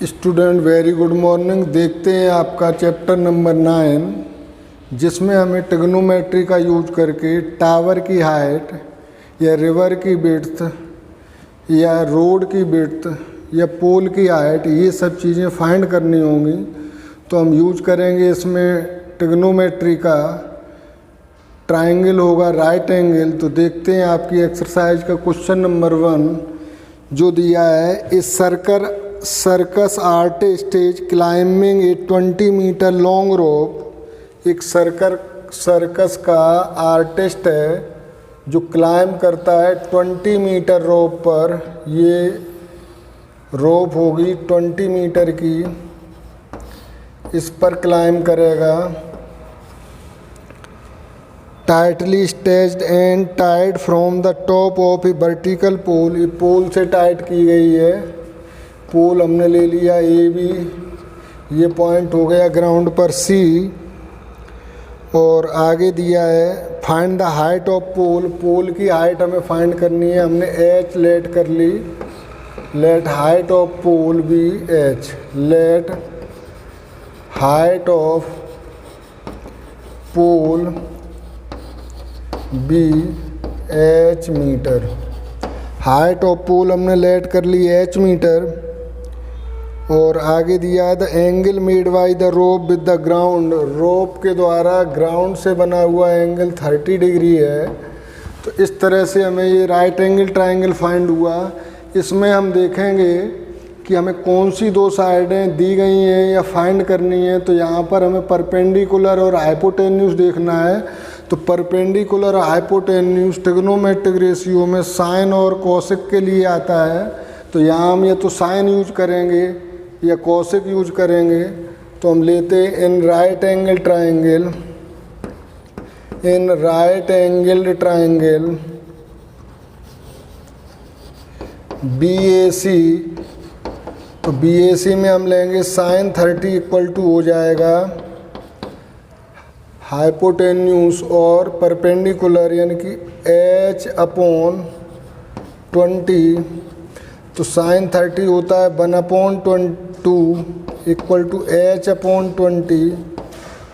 Student very good morning. देखते हैं आपका चैप्टर नंबर 9 जिसमें हमें ट्रिग्नोमेट्री का यूज करके टावर की हाइट या रिवर की विड्थ या रोड की विड्थ या पोल की हाइट ये सब चीज़ें फाइंड करनी होंगी। तो हम यूज करेंगे इसमें ट्रिग्नोमेट्री का। ट्रायंगल होगा राइट एंगल। तो देखते हैं आपकी एक्सरसाइज का क्वेश्चन नंबर 1 जो दिया है। इस circus artist is climbing a 20 metre long rope. एक सर्कस का आर्टिस्ट है जो क्लाइंब करता है 20 मीटर रोप पर। ये रोप होगी 20 मीटर की, इस पर क्लाइंब करेगा। Tightly stretched and tied from the top of a vertical pole. ये पोल से टाइट की गई है। पोल हमने ले लिया ए बी, ये पॉइंट हो गया ग्राउंड पर सी। और आगे दिया है फाइंड द हाइट ऑफ पोल। पोल की हाइट हमें फाइंड करनी है। हमने एच लेट कर ली। Let height of pole be H. Let height of pole be H metre. Height of pole हमने लेट कर ली एच मीटर। और आगे दिया है the angle made by the rope with the ground. Rope के द्वारा ग्राउंड से बना हुआ एंगल 30 डिग्री है। तो इस तरह से हमें ये राइट एंगल ट्रायंगल फाइंड हुआ। इसमें हम देखेंगे कि हमें कौन सी दो साइडें दी गई हैं या फाइंड करनी है। तो यहाँ पर हमें परपेंडिकुलर और हाइपोटेन्यूज देखना है। तो परपेंडिकुलर और हाइपोटेन्यूज ट्रिग्नोमेट्रिक रेशियो में साइन और कॉसिक के लिए आता है। तो यहाँ हम या तो साइन यूज करेंगे या कॉसिक यूज करेंगे। तो हम लेते हैं in right angle triangle. In right angle triangle B A C. तो बी ए सी में हम लेंगे साइन 30 इक्वल टू हो जाएगा हाइपोटेन्यूज और परपेंडिकुलर यानी कि एच अपॉन 20। तो साइन 30 होता है 1/2 equal to H upon 20।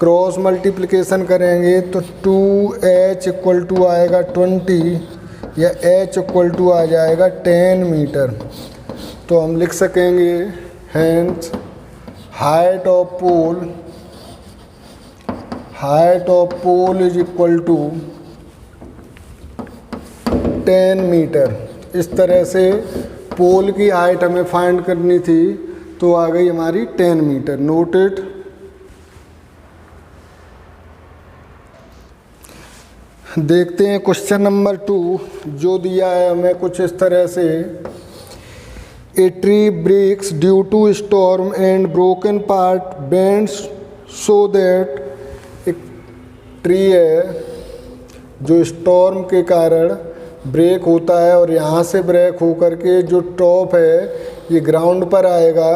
Cross multiplication करेंगे तो 2h इक्वल टू आएगा 20 या h इक्वल टू आ जाएगा 10 मीटर। तो हम लिख सकेंगे hence height of pole is equal to 10 metre. इस तरह से पोल की हाइट हमें फाइंड करनी थी। तो आ गई हमारी 10 मीटर। नोटेड। देखते हैं क्वेश्चन नंबर 2 जो दिया है हमें कुछ इस तरह से। A tree breaks due to storm and broken part bends so that. एक ट्री है जो स्टॉर्म के कारण ब्रेक होता है और यहाँ से ब्रेक होकर के जो टॉप है ये ग्राउंड पर आएगा।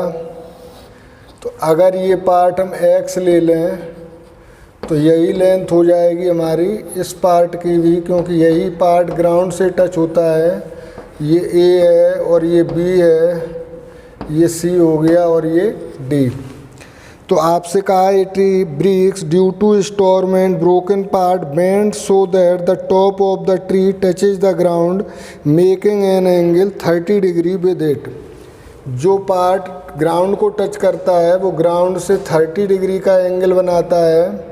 तो अगर ये पार्ट हम x ले लें तो यही लेंथ हो जाएगी हमारी इस पार्ट की भी, क्योंकि यही पार्ट ग्राउंड से टच होता है। ये A है और ये B है, ये C हो गया और ये D। तो आपसे कहा है tree breaks due to storm and broken part bend so that the top of the tree touches the ground making an angle 30 degree with it. जो पार्ट ग्राउंड को टच करता है वो ग्राउंड से 30 डिग्री का एंगल बनाता है।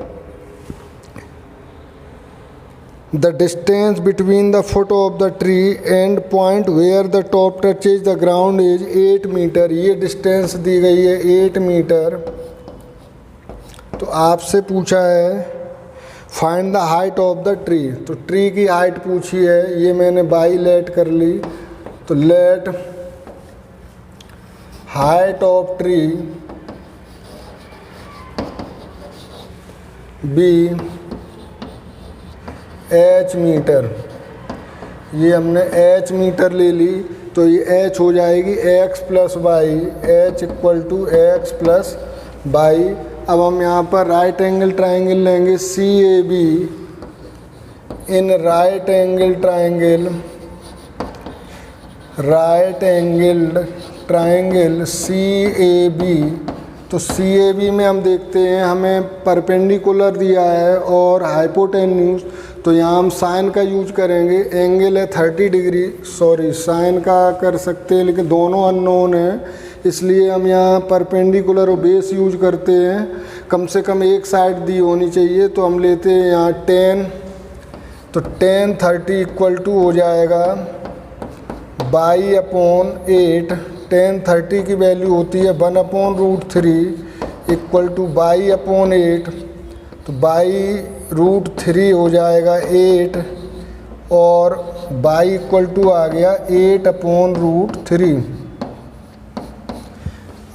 The distance between the foot of the tree and point where the top touches the ground is 8 metre. ये डिस्टेंस दी गई है 8 मीटर। तो आपसे पूछा है find the height of the tree. तो ट्री की हाइट पूछी है, ये मैंने बाई लेट कर ली। तो let height of tree be H metre. ये हमने एच मीटर ले ली। तो ये एच हो जाएगी x plus Y. H equal to X plus Y. अब हम यहाँ पर राइट एंगल ट्रायंगल लेंगे CAB। In right angle triangle CAB, तो CAB में हम देखते हैं हमें परपेंडिकुलर दिया है और हाइपोटेन्यूज, तो यहाँ हम साइन का यूज करेंगे। एंगल है 30 डिग्री, सॉरी साइन का कर सकते हैं लेकिन दोनों अननोन हैं, इसलिए हम यहाँ परपेंडिकुलर और बेस यूज करते हैं। कम से कम एक साइड दी होनी चाहिए, तो हम लेते हैं यहाँ 10, तो 10 30 इक्वल टू हो जाएगा बाई/8। 10 30 की वैल्यू होती है 1/√3 इक्वल टू बाई/8, तो बाई√3 हो जाएगा 8 और बाई इक्वल टू आ गया 8/√3।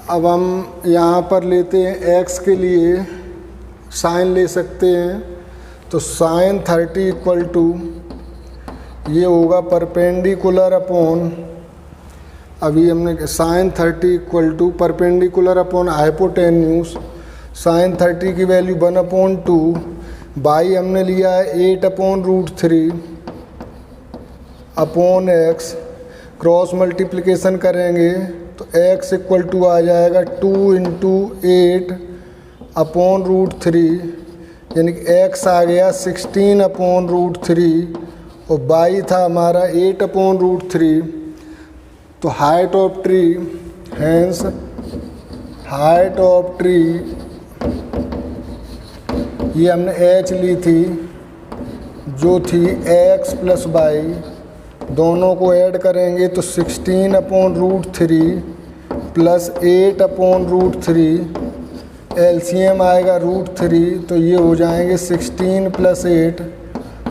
अब हम यहाँ पर लेते हैं x के लिए साइन ले सकते हैं, तो साइन 30 इक्वल टू ये होगा परपेंडिकुलर अपॉन, अभी हमने sine 30 equal to perpendicular upon hypotenuse. Sine 30 की वैल्यू 1/2, बाई हमने लिया है 8/√3 अपॉन x, क्रॉस मल्टीप्लिकेशन करेंगे तो x इक्वल टू आ जाएगा 2 × 8/√3, यानी कि x आ गया 16/√3 और बाई था हमारा 8/√3। तो height of tree, hence height of tree, ये हमने h ली थी जो थी x + y, दोनों को ऐड करेंगे तो 16/√3 प्लस 8/√3, एलसीएम आएगा √3, तो ये हो जाएंगे 16 + 8,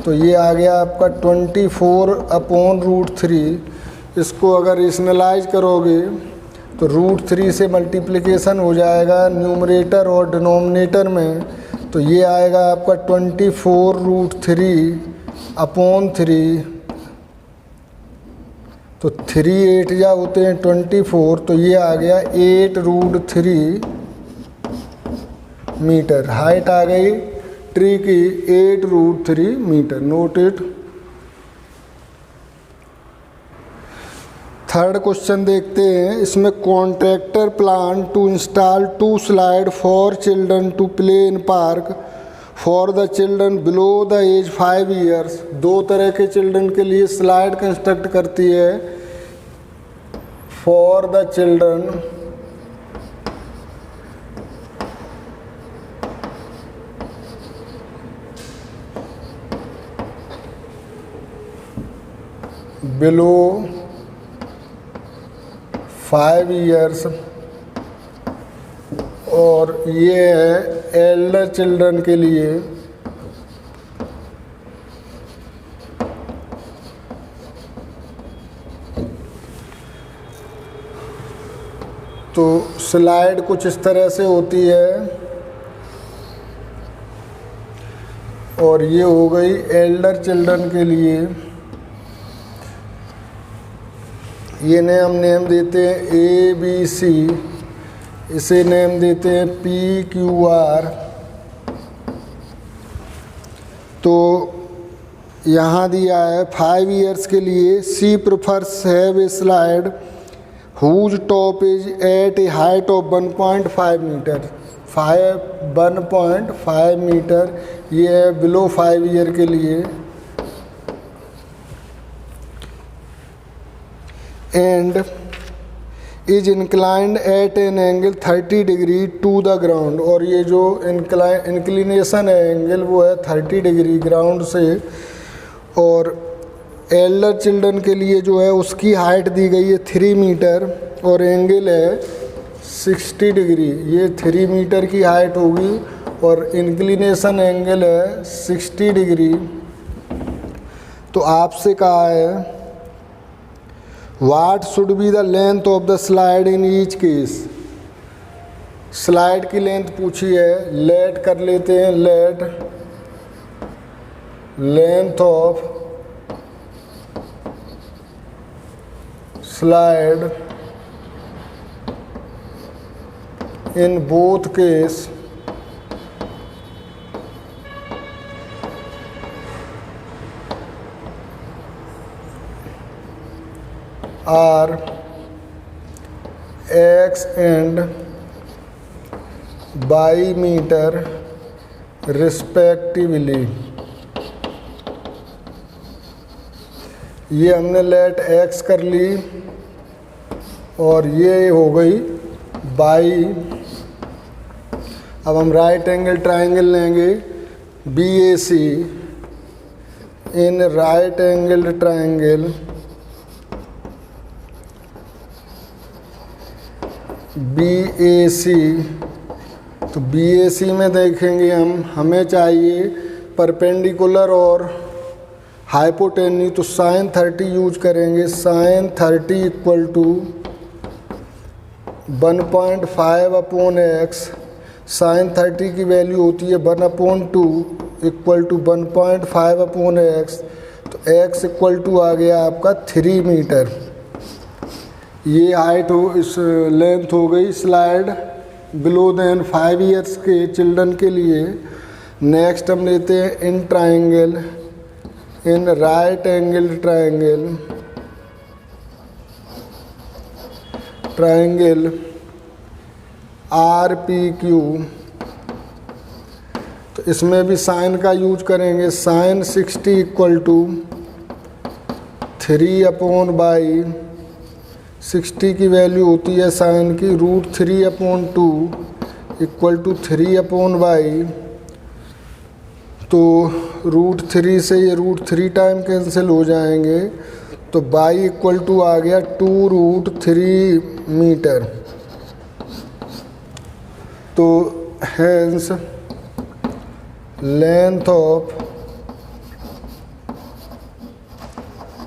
तो ये आ गया आपका 24/√3। इसको अगर रेशनलाइज करोगे तो √3 से मल्टीप्लिकेशन हो जाएगा न्यूमरेटर और डिनोमिनेटर में, तो ये आएगा आपका 24√3/3, तो 3 8 या होते हैं 24, तो ये आ गया 8√3 मीटर। हाइट आ गई ट्री की 8√3 metre. Note it. Third question देखते हैं, इसमें contractor plan to install 2 slide for children to play in park for the children below the age 5 years. 2 तरह के चिल्ड्रन के लिए स्लाइड कंस्ट्रक्ट करती है for the children below 5 years, और ये है एल्डर चिल्ड्रन के लिए। तो स्लाइड कुछ इस तरह से होती है, और ये हो गई एल्डर चिल्ड्रन के लिए। ये हम नेम देते हैं ABC, इसे नेम देते हैं PQR। तो यहाँ दिया है 5 ईयर्स के लिए she prefers have a slide whose top is at a height of 1.5 metre. 1.5 metre, ये है बिलो 5 ईयर के लिए। And is inclined at an angle 30 degree to the ground, और ये जो इंक्लिनेशन है एंगल वो है 30 डिग्री ग्राउंड से। और एल्डर चिल्ड्रन के लिए जो है उसकी हाइट दी गई है 3 मीटर और एंगल है 60 डिग्री। ये 3 मीटर की हाइट होगी और इंक्लिनेशन एंगल है 60 डिग्री। तो आपसे कहा है What should be the length of the slide in each case? Slide की लेंथ पूछी है, लेट कर लेते हैं। Late length of slide in both case are x and y meter respectively। ये हमने लेट x कर ली और ये हो गई y। अब हम राइट एंगल ट्राइंगल लेंगे BAC। इन राइट एंगल ट्राइंगल BAC, तो BAC में देखेंगे हमें चाहिए परपेंडिकुलर और हाइपोटेन्यू, तो साइन 30 यूज करेंगे। Sine 30 equal to 1.5 upon x। Sine 30 की वैल्यू होती है 1/2 इक्वल टू 1.5 अपॉन x, तो x इक्वल टू आ गया आपका 3 मीटर। ये हाइट इस लेंथ हो गई स्लाइड बिलो देन 5 ईयर्स के चिल्ड्रन के लिए। नेक्स्ट हम लेते हैं in triangle, in right angle triangle, triangle RPQ। तो इसमें भी साइन का यूज करेंगे। Sine 60 equal to 3 upon by 60 की वैल्यू होती है साइन की √3/2 इक्वल टू 3 अपॉन बाई। तो √3 से ये √3 टाइम कैंसिल हो जाएंगे, तो बाई इक्वल टू आ गया 2√3 मीटर। तो hence length of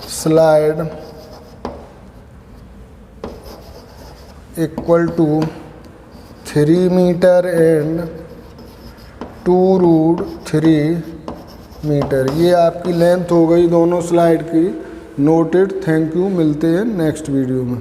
slide equal to 3 metre and 2√3 metre. ये आपकी लेंथ हो गई दोनों स्लाइड की। नोटेड। Thank you. मिलते हैं नेक्स्ट वीडियो में।